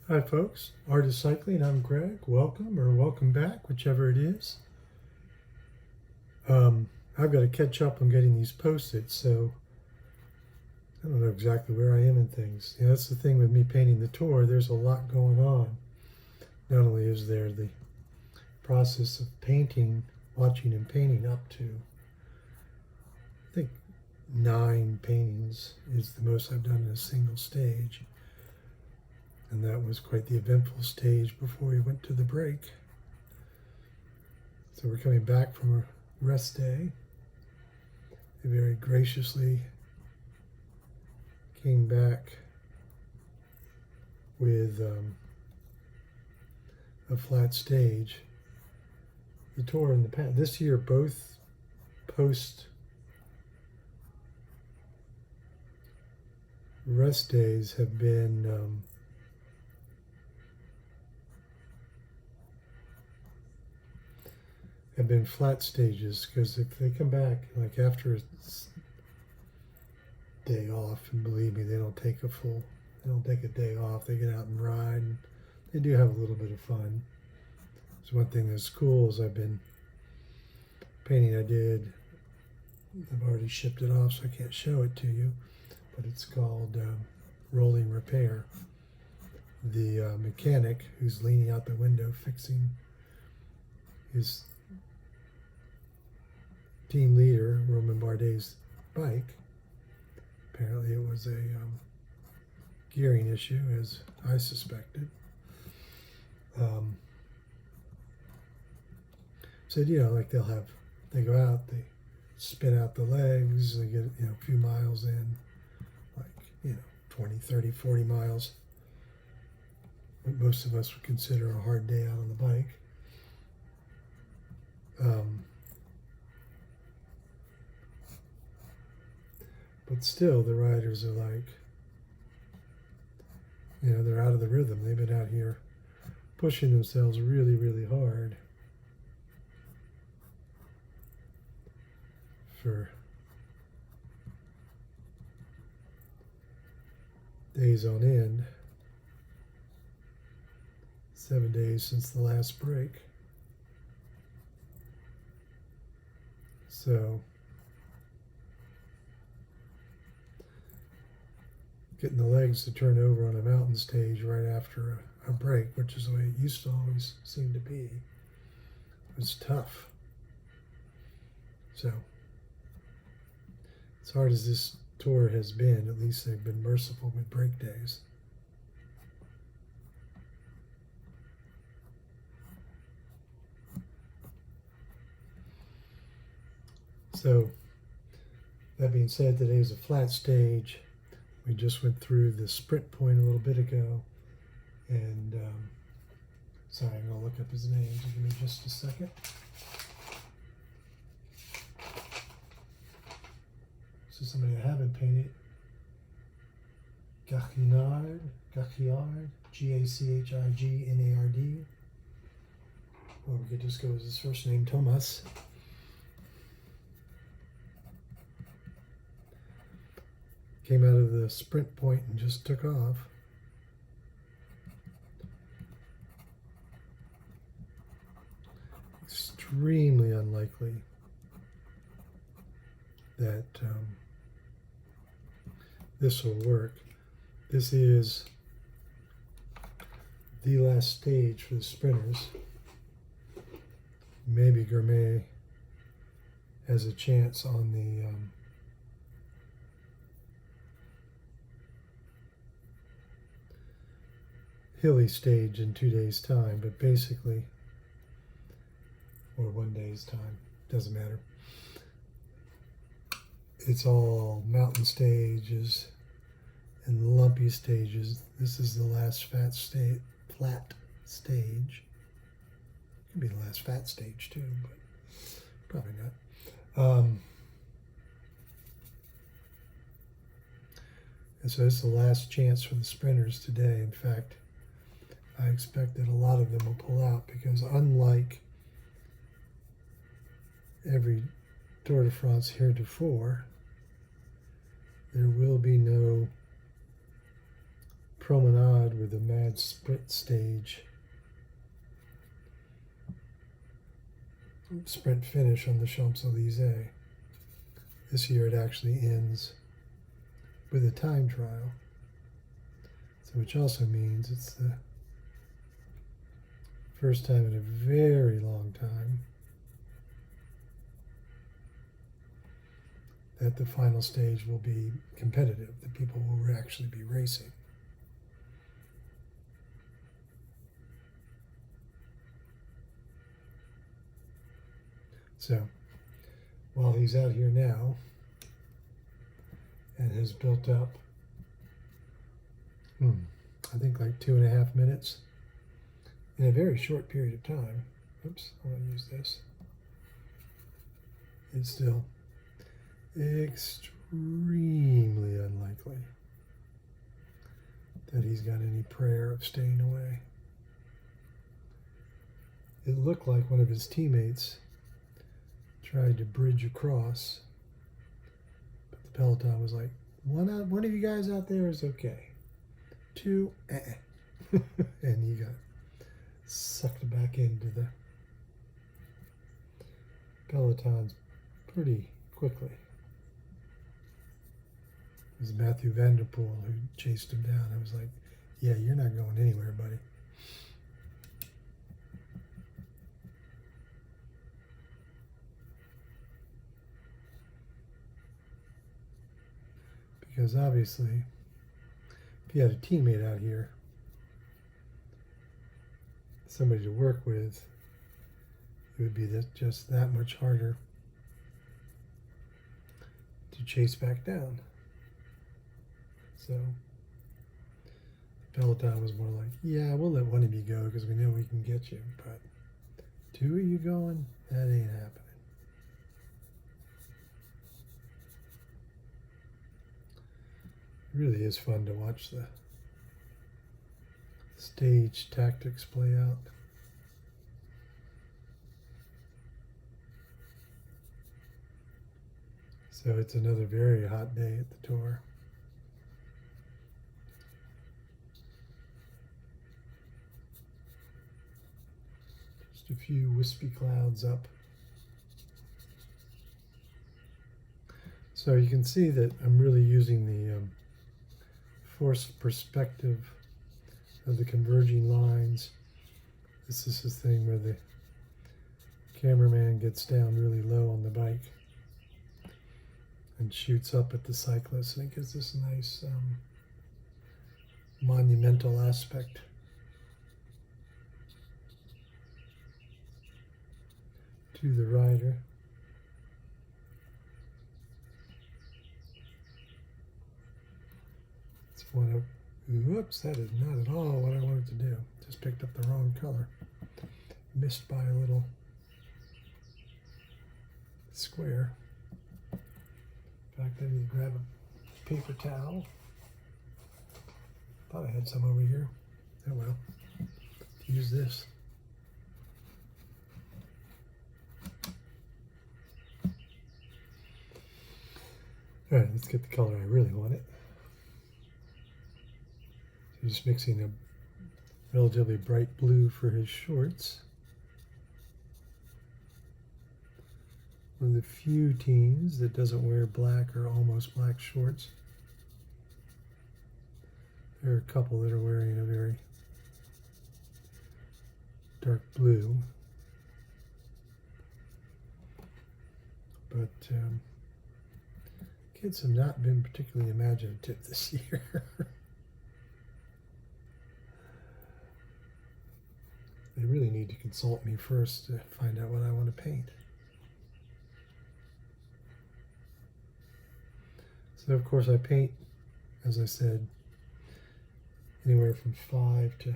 Hi folks, Art is Cycling. I'm Greg. Welcome or welcome back, whichever it is. I've got to catch up on getting these posted, so I don't know exactly where I am in things. That's the thing with me painting the tour. There's a lot going on. Not only is there the process of painting, watching and painting up to, I think 9 paintings is the most I've done in a single stage. And that was quite the eventful stage before we went to the break. So we're coming back from a rest day. They very graciously came back with a flat stage. The tour in the past, this year, both post rest days have been flat stages, because if they come back like after a day off, and believe me, they don't take a day off. They get out and ride, and they do have a little bit of fun. So one thing that's cool is I've been painting I've already shipped it off, so I can't show it to you, but it's called Rolling Repair. The mechanic who's leaning out the window fixing his team leader, Roman Bardet's bike. Apparently it was a gearing issue, as I suspected. Said, like they go out, they spin out the legs, they get, a few miles in, like, 20, 30, 40 miles. What most of us would consider a hard day out on the bike. But still, the riders are like, they're out of the rhythm. They've been out here pushing themselves really, really hard for days on end. 7 days since the last break. So getting the legs to turn over on a mountain stage right after a break, which is the way it used to always seem to be, was tough. So as hard as this tour has been, at least they've been merciful with break days. So that being said, today is a flat stage. We just went through the sprint point a little bit ago, and sorry, I'm going to look up his name. So give me just a second. This is somebody I haven't painted. Gachinard, Gachinard, or we could just go with his first name, Thomas. Came out of the sprint point and just took off. Extremely unlikely that this will work. This is the last stage for the sprinters. Maybe Gourmet has a chance on the hilly stage in 2 days' time, but basically, or 1 day's time, doesn't matter. It's all mountain stages and lumpy stages. This is the last flat stage. Could be the last fat stage too, but probably not. And so it's the last chance for the sprinters today. In fact, I expect that a lot of them will pull out, because unlike every Tour de France heretofore, there will be no promenade with a had sprint finish on the Champs-Élysées. This year it actually ends with a time trial. So which also means it's the first time in a very long time that the final stage will be competitive, that people will actually be racing. So, while he's out here now and has built up, I think like 2.5 minutes in a very short period of time. Oops, I want to use this. It's still extremely unlikely that he's got any prayer of staying away. It looked like one of his teammates tried to bridge across, but the peloton was like, one of you guys out there is okay. 2, and he got sucked back into the pelotons pretty quickly. It was Matthew Vanderpool who chased him down. I was like, yeah, you're not going anywhere, buddy. Because obviously, if you had a teammate out here, somebody to work with, it would be just that much harder to chase back down. So the peloton was more like, yeah, we'll let one of you go because we know we can get you, but 2 of you going, that ain't happening. It really is fun to watch the stage tactics play out. So it's another very hot day at the tour. Just a few wispy clouds up. So you can see that I'm really using the forced perspective of the converging lines. This is the thing where the cameraman gets down really low on the bike and shoots up at the cyclist, and it gives this nice monumental aspect. To the rider. It's one of, whoops, that is not at all what I wanted to do. Just picked up the wrong color. Missed by a little square. In fact, I need to grab a paper towel. Thought I had some over here. Oh well. Use this. All right, let's get the color I really want it. So just mixing a relatively bright blue for his shorts. One of the few teams that doesn't wear black or almost black shorts. There are a couple that are wearing a very dark blue. But kids have not been particularly imaginative this year. They really need to consult me first to find out what I want to paint. So of course I paint, as I said, anywhere from 5 to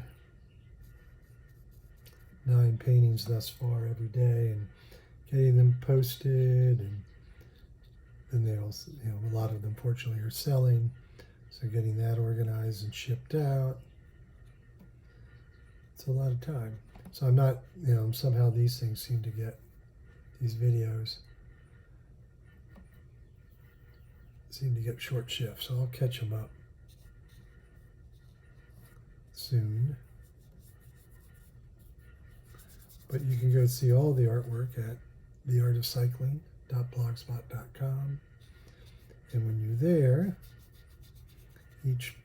9 paintings thus far every day, and getting them posted, and then they also, a lot of them fortunately are selling, so getting that organized and shipped out. It's a lot of time. So I'm not, somehow these things seem to get, these videos seem to get short shifts, so I'll catch them up. soon. But you can go see all the artwork at theartofcycling.blogspot.com. And when you're there, each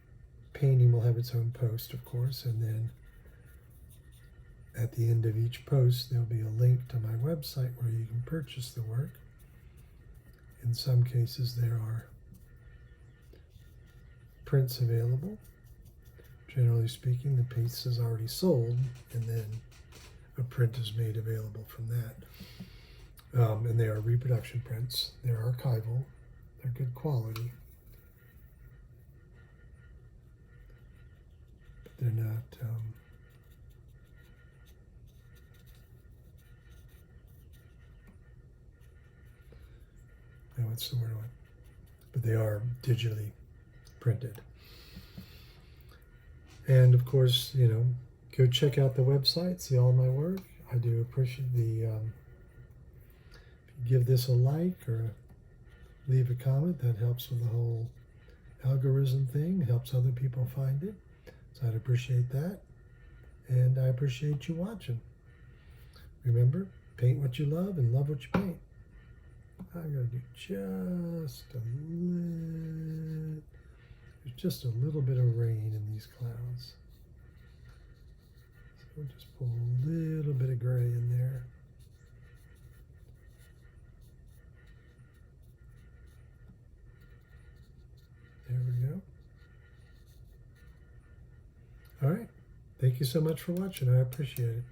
painting will have its own post, of course, and then at the end of each post, there'll be a link to my website where you can purchase the work. In some cases, there are prints available. Generally speaking, the piece is already sold, and then a print is made available from that. And they are reproduction prints. They're archival. They're good quality. But they're not... what's the word on? But they are digitally printed. And of course, go check out the website, see all my work. I do appreciate the, if you give this a like or leave a comment, that helps with the whole algorithm thing, helps other people find it. So I'd appreciate that. And I appreciate you watching. Remember, paint what you love and love what you paint. I'm going to do just a little bit of rain in these clouds. So we'll just pull a little bit of gray in there. There we go. All right. Thank you so much for watching. I appreciate it.